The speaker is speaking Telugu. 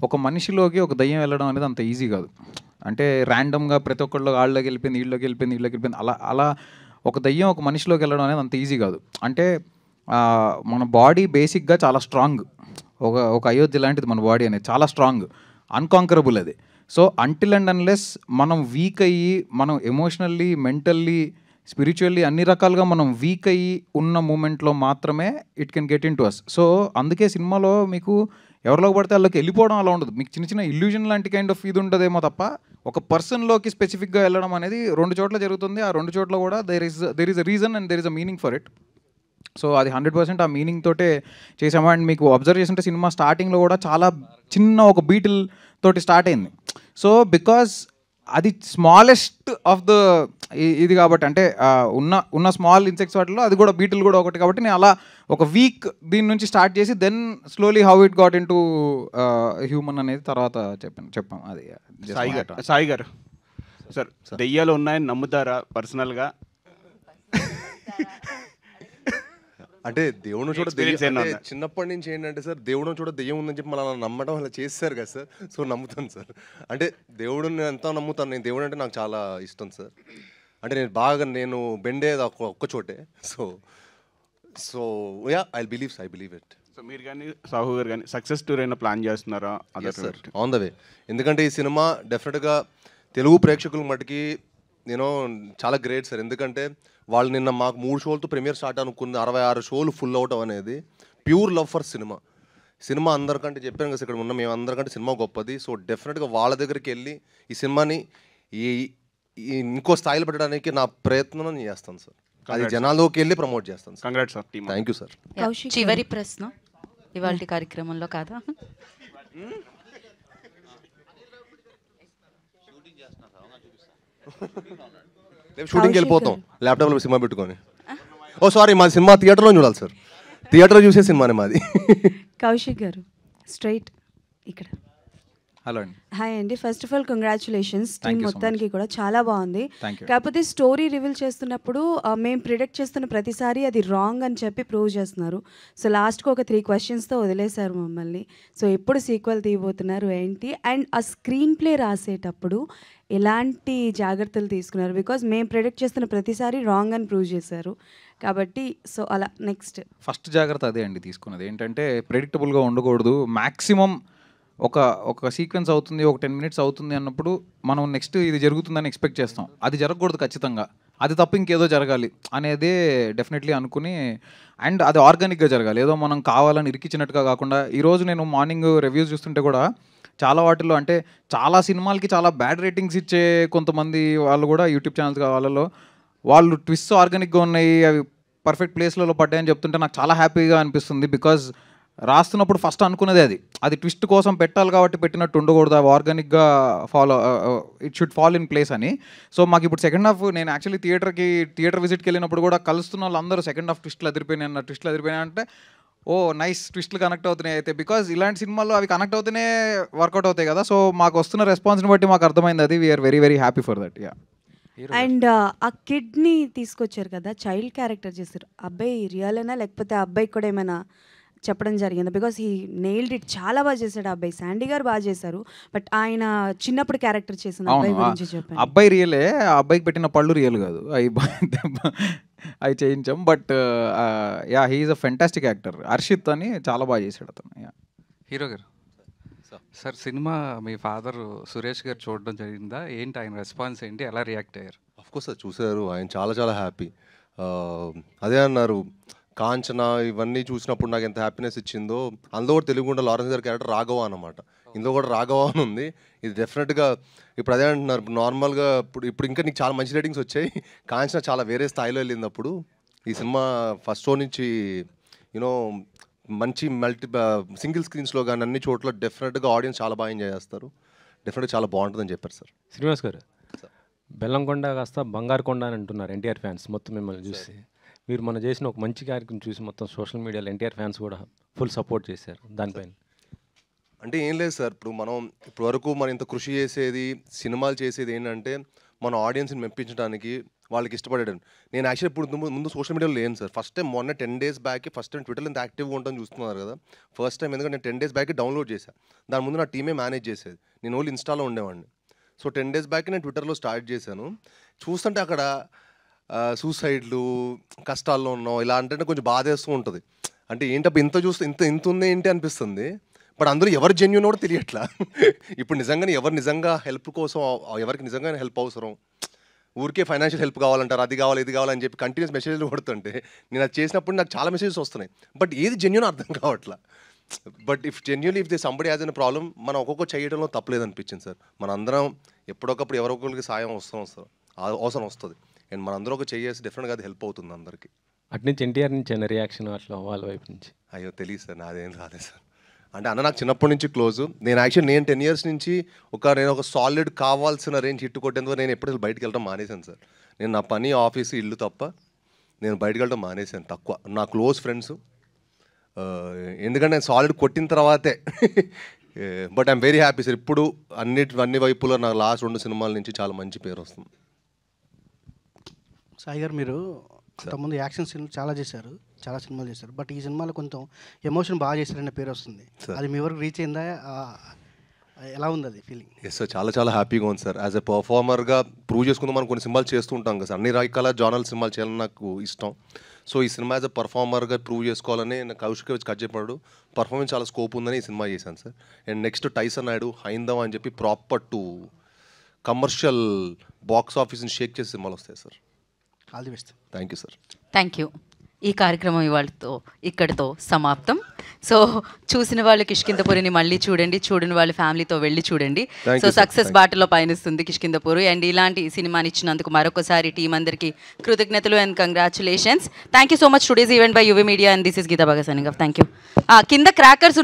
ఒక మనిషిలోకి ఒక దయ్యం వెళ్ళడం అనేది అంత ఈజీ కాదు. అంటే ర్యాండమ్గా ప్రతి ఒక్కళ్ళు ఆళ్ళలోకి వెళ్ళిపోయింది, వీళ్ళలోకి వెళ్ళిపోయింది, వీళ్ళకి వెళ్ళిపోయింది, అలా అలా ఒక దయ్యం ఒక మనిషిలోకి వెళ్ళడం అనేది అంత ఈజీ కాదు. అంటే మన బాడీ బేసిక్గా చాలా స్ట్రాంగ్. ఒక ఒక అయోధ్య లాంటిది మన బాడీ అనేది, చాలా స్ట్రాంగ్, అన్కాంకరబుల్ అది. సో అంటిల్ అండ్ అన్లెస్ మనం వీక్ అయ్యి, మనం ఎమోషనల్లీ, మెంటల్లీ, స్పిరిచువల్లీ అన్ని రకాలుగా మనం వీక్ అయ్యి ఉన్న మూమెంట్లో మాత్రమే it can get into us. So అందుకే సినిమాలో మీకు ఎవరిలోకి పడితే వాళ్ళకి వెళ్ళిపోవడం అలా ఉండదు. మీకు చిన్న చిన్న ఇల్యూజన్ లాంటి కైండ్ ఆఫ్ ఇది ఉంటుందేమో తప్ప ఒక పర్సన్లోకి స్పెసిఫిక్గా వెళ్ళడం అనేది 2 చోట్ల జరుగుతుంది. ఆ 2 చోట్ల కూడా there is a reason and there is a meaning for it. So అది 100% ఆ మీనింగ్ తోటే చేసాము. అండ్ మీకు అబ్జర్వ్ చేస్తుంటే సినిమా స్టార్టింగ్లో కూడా చాలా చిన్న ఒక బీటిల్ తోటి స్టార్ట్ అయింది. సో బికాజ్ అది స్మాలెస్ట్ ఆఫ్ ద ఇది కాబట్టి, అంటే ఉన్న స్మాల్ ఇన్సెక్ట్స్ వాటిలో అది కూడా బీటిల్ కూడా ఒకటి కాబట్టి నేను అలా ఒక వీక్ దీని నుంచి స్టార్ట్ చేసి then slowly how it got into human అనేది తర్వాత చెప్పాం. అది సాయి గారు సార్, దెయ్యాలు ఉన్నాయని నమ్ముతారా పర్సనల్గా? అంటే దేవుడు చూడ దెయ్యం, చిన్నప్పటి నుంచి ఏంటంటే సార్, దేవుడు చూడ దెయ్యం ఉందని చెప్పి మనం నమ్మడం అలా చేస్తారు కదా సార్. సో నమ్ముతాను సార్. అంటే దేవుడిని ఎంతో నమ్ముతాను నేను. దేవుడు అంటే నాకు చాలా ఇష్టం సార్. అంటే నేను బాగా బెండేది ఒక్క చోటే. So yeah, I believe it. So మీరు కానీ సాహు గారు కానీ సక్సెస్ టూర్ అయినా ప్లాన్ చేస్తున్నారా? Sir, on the way. ఎందుకంటే ఈ సినిమా డెఫినెట్గా తెలుగు ప్రేక్షకుల మటుకి చాలా గ్రేట్ సార్. ఎందుకంటే వాళ్ళు నిన్న మాకు 3 షోలతో ప్రీమియర్ స్టార్ట్ అనుకుంది, 66 షోలు ఫుల్ అవుట్ అనేది ప్యూర్ లవ్ ఫర్ సినిమా అందరికంటే చెప్పాను కదా ఇక్కడ ఉన్న మేము అందరికంటే సినిమా గొప్పది. సో డెఫినెట్గా వాళ్ళ దగ్గరికి వెళ్ళి ఈ సినిమాని ఇంకో స్థాయిలో పెట్టడానికి నా ప్రయత్నం నేను చేస్తాను సార్. అది జనాల్లోకి వెళ్ళి ప్రమోట్ చేస్తాను sir. Congrats sir. Thank you sir. చివరి ప్రశ్న ఇవాళ కార్యక్రమంలో కాదా? రేపు షూటింగ్కి వెళ్ళిపోతాం ల్యాప్టాప్లో సినిమా పెట్టుకొని. ఓ సారీ, మాది సినిమా థియేటర్లో చూడాలి సార్. థియేటర్లో చూసే సినిమానే మాది. కౌశిక్ గారు స్ట్రైట్ ఇక్కడ. హలో అండి. హాయ్ అండి. First of all congratulations team మొత్తానికి కూడా, చాలా బాగుంది. Thank you. కాకపోతే స్టోరీ రివీల్ చేస్తున్నప్పుడు మేము ప్రిడిక్ట్ చేస్తున్న ప్రతిసారి అది రాంగ్ అని చెప్పి ప్రూవ్ చేస్తున్నారు. సో లాస్ట్కి ఒక 3 క్వశ్చన్స్తో వదిలేశారు మమ్మల్ని. సో ఎప్పుడు సీక్వెల్ తీయబోతున్నారు ఏంటి, అండ్ ఆ స్క్రీన్ ప్లే రాసేటప్పుడు ఎలాంటి జాగ్రత్తలు తీసుకున్నారు? బికాజ్ మేము ప్రిడిక్ట్ చేస్తున్న ప్రతిసారి రాంగ్ అని ప్రూవ్ చేశారు కాబట్టి. సో అలా నెక్స్ట్ ఫస్ట్ జాగ్రత్త అదే అండి తీసుకున్నది. ఏంటంటే ప్రెడిక్టబుల్గా ఉండకూడదు. మ్యాక్సిమం ఒక సీక్వెన్స్ అవుతుంది, ఒక 10 minutes అవుతుంది అన్నప్పుడు మనం నెక్స్ట్ ఇది జరుగుతుందని ఎక్స్పెక్ట్ చేస్తాం. అది జరగకూడదు ఖచ్చితంగా. అది తప్ప ఇంకేదో జరగాలి అనేదే డెఫినెట్లీ అనుకుని, అండ్ అది ఆర్గానిక్గా జరగాలి. ఏదో మనం కావాలని ఇరికిచ్చినట్టుగా కాకుండా. ఈరోజు నేను మార్నింగ్ రివ్యూస్ చూస్తుంటే కూడా చాలా వాటిల్లో, అంటే చాలా సినిమాలకి చాలా బ్యాడ్ రేటింగ్స్ ఇచ్చే కొంతమంది వాళ్ళు కూడా యూట్యూబ్ ఛానల్స్ వాళ్ళలో వాళ్ళు ట్విస్ట్ ఆర్గానిక్గా ఉన్నాయి, అవి పర్ఫెక్ట్ ప్లేస్లలో పడ్డాయని చెప్తుంటే నాకు చాలా హ్యాపీగా అనిపిస్తుంది. బికాజ్ రాస్తున్నప్పుడు ఫస్ట్ అనుకున్నదే అది ట్విస్ట్ కోసం పెట్టాలి కాబట్టి పెట్టినట్టు ఉండకూడదు, అవి ఆర్గానిక్గా it should fall in place అని. సో మాకు ఇప్పుడు సెకండ్ హాఫ్, నేను యాక్చువల్లీ థియేటర్ విజిట్కి వెళ్ళినప్పుడు కూడా కలుస్తున్న వాళ్ళందరూ సెకండ్ హాఫ్ ట్విస్ట్లు అదిరిపోయినాయి అంటే ఓ నైస్, ట్విస్ట్లు కనెక్ట్ అవుతున్నాయి అయితే. బికాజ్ ఇలాంటి సినిమాల్లో అవి కనెక్ట్ అవుతూనే వర్కౌట్ అవుతాయి కదా. సో మాకు వస్తున్న రెస్పాన్స్ని బట్టి మాకు అర్థమైంది అది. We are very very happy for that. Yeah. And ఆ కిడ్ని తీసుకొచ్చారు కదా, చైల్డ్ క్యారెక్టర్ చేశారు. అబ్బాయి రియల్ అయినా లేకపోతే ఆ అబ్బాయికి కూడా ఏమైనా చెప్పడం జరిగింది? బికాస్ హీ నెయిల్డ్ ఇట్, చాలా బాగా చేశాడు ఆ అబ్బాయి. శాండీ గారు బాగా చేశారు, బట్ ఆయన చిన్నప్పుడు క్యారెక్టర్ చేసిన అబ్బాయి గురించి చెప్పండి. అబ్బాయి రియలే, ఆ అబ్బాయికి పెట్టిన పళ్ళు రియల్ కాదు, అవి చేయించాం. But yeah, he is a fantastic actor. Harshit అని చాలా బాగా చేశాడు అతను. యా. హీరో గారు సార్, సినిమా మీ ఫాదర్ సురేష్ గారు చూడడం జరిగిందా? ఏంటి ఆయన రెస్పాన్స్ ఏంటి, ఎలా రియాక్ట్ అయ్యారు? అఫ్కోర్స్ సార్ చూశారు, ఆయన చాలా హ్యాపీ. అదే అన్నారు, కాంచన ఇవన్నీ చూసినప్పుడు నాకు ఎంత హ్యాపీనెస్ ఇచ్చిందో. అందులో కూడా తెలుగుండా లారెన్స్ గారి క్యారెక్టర్ రాఘవ అనమాట. ఇందులో కూడా రాఘవ అని ఉంది. ఇది డెఫినెట్గా ఇప్పుడు అదే అంటున్నారు, నార్మల్గా ఇప్పుడు ఇంకా నీకు చాలా మంచి రేటింగ్స్ వచ్చాయి. కాంచన చాలా వేరే స్థాయిలో వెళ్ళింది. అప్పుడు ఈ సినిమా ఫస్ట్ షో నుంచి మంచి సింగిల్ స్క్రీన్స్లో కానీ అన్ని చోట్ల డెఫినెట్గా ఆడియన్స్ చాలా బాగా ఎంజాయ్ చేస్తారు. డెఫినెట్గా చాలా బాగుంటుందని చెప్పారు సార్. శ్రీనివాస్ గారు, బెల్లంకొండ కాస్త బంగారు కొండ అని అంటున్నారు ఎన్టీఆర్ ఫ్యాన్స్ మొత్తం మిమ్మల్ని చూసి. మీరు మనం చేసిన ఒక మంచి కార్యక్రమం చూసి మొత్తం సోషల్ మీడియాలో ఎన్టీఆర్ ఫ్యాన్స్ కూడా ఫుల్ సపోర్ట్ చేశారు. దానిపైన అంటే ఏం లేదు సార్, మనం ఇప్పటివరకు మనం ఇంత కృషి చేసేది, సినిమాలు చేసేది ఏంటంటే మన ఆడియన్స్ని మెప్పించడానికి, వాళ్ళకి ఇష్టపడేటండి. నేను యాక్చువల్లీ ఇప్పుడు ముందు సోషల్ మీడియాలో లేను సార్. ఫస్ట్ టైం మొన్న 10 days బ్యాక్ ఫస్ట్ టైం ట్విట్టర్లో ఇంత యాక్టివ్గా ఉంటాను చూస్తున్నారు కదా. ఫస్ట్ టైం ఎందుకంటే నేను 10 days బ్యాక్ డౌన్లోడ్ చేశాను. దాని ముందు నా టీమే మేనేజ్ చేసేది, నేను ఓన్లీ ఇన్స్టాలో ఉండేవాడిని. సో 10 days బ్యాక్ నేను ట్విట్టర్లో స్టార్ట్ చేశాను. చూస్తుంటే అక్కడ సూసైడ్లు, కష్టాల్లో ఉన్నాం ఇలా అంటే కొంచెం బాధేస్తూ ఉంటుంది. అంటే ఏంటప్పుడు ఇంత చూస్తే ఇంత ఉంది ఏంటి అనిపిస్తుంది. బట్ అందరూ ఎవరు జెన్యూన్ కూడా తెలియట్లా. ఇప్పుడు నిజంగానే ఎవరు నిజంగా హెల్ప్ కోసం, ఎవరికి నిజంగానే హెల్ప్ అవసరం, ఊరికే ఫైనాన్షియల్ హెల్ప్ కావాలంటారు, అది కావాలి ఇది కావాలని చెప్పి కంటిన్యూస్ మెసేజ్లు కొడుతుంటే నేను అది చేసినప్పుడు నాకు చాలా మెసేజెస్ వస్తున్నాయి. బట్ ఏది జెన్యూన్ అర్థం కావట్లా. But if they somebody as an problem, మనం ఒక్కొక్క చేయడంలో తప్పలేదు అనిపించింది సార్. మన అందరం ఎప్పటికప్పుడు ఎవరొకరికి సాయం అవసరం వస్తుంది. అండ్ మనందరూ ఒక చేసి డెఫినెట్గా అది హెల్ప్ అవుతుంది అందరికీ. అటు నుంచి ఎన్టీఆర్ నుంచి ఏమైనా రియాక్షన్ అట్లా వాళ్ళ వైపు నుంచి? అయ్యో తెలియదు సార్, నాదేం రాలేదు సార్. అంటే అన్న నాకు చిన్నప్పటి నుంచి క్లోజు. నేను 10 years నుంచి నేను ఒక సాలిడ్ కావాల్సిన రేంజ్ హిట్ కొట్టేందుకు నేను ఎప్పుడు బయటకు వెళ్ళడం మానేశాను సార్. నేను నా పని, ఆఫీసు, ఇల్లు తప్ప నేను బయటకు వెళ్ళడం మానేశాను తక్కువ. నా క్లోజ్ ఫ్రెండ్స్, ఎందుకంటే నేను సాలిడ్ కొట్టిన తర్వాతే. But I'm very happy sir. ఇప్పుడు అన్ని వైపులో నాకు లాస్ట్ 2 సినిమాల నుంచి చాలా మంచి పేరు వస్తుంది. సాయి గారు, మీరు అంతకుముందు యాక్షన్ సినిమాలు చాలా సినిమాలు చేశారు. బట్ ఈ సినిమాలో కొంచెం ఎమోషన్ బాగా చేశారనే పేరు వస్తుంది. అది మీ వరకు రీచ్ అయిందా? ఎలా ఉంది అది ఫీలింగ్? ఎస్ సార్, చాలా హ్యాపీగా ఉంది సార్. యాజ్ ఎ పర్ఫార్మర్గా ప్రూవ్ చేసుకుందాం మనం కొన్ని సినిమాలు చేస్తూ ఉంటాం కదా సార్. అన్ని రకాల జానల్ సినిమాలు చేయాలని నాకు ఇష్టం. సో ఈ సినిమా యాజ్ ఎ పర్ఫార్మర్గా ప్రూవ్ చేసుకోవాలని నాకు కౌశిక్ వచ్చి కట్ చెప్పాడు. పర్ఫార్మెన్స్ చాలా స్కోప్ ఉందని ఈ సినిమా చేశాను sir. And next Tyson Naidu, హైందవ అని చెప్పి ప్రాపర్ టు కమర్షియల్ బాక్స్ ఆఫీస్ని షేక్ చేసే సినిమాలు వస్తాయి sir. All the best. Thank you sir. Thank you. ఈ కార్యక్రమం ఇక్కడితో సమాప్తం. సో చూసిన వాళ్ళు కిష్కింధపురిని మళ్ళీ చూడని వాళ్ళు ఫ్యామిలీతో వెళ్ళి చూడండి. సో సక్సెస్ బాటలో పయనిస్తుంది కిష్కింధపురి. అండ్ ఇలాంటి సినిమాని ఇచ్చినందుకు మరొకసారి టీం అందరికీ కృతజ్ఞతలు and congratulations. Thank you so much. Today's event by UV media and this is Geetha Bhagat signing off. Thank you. కింద క్రాకర్స్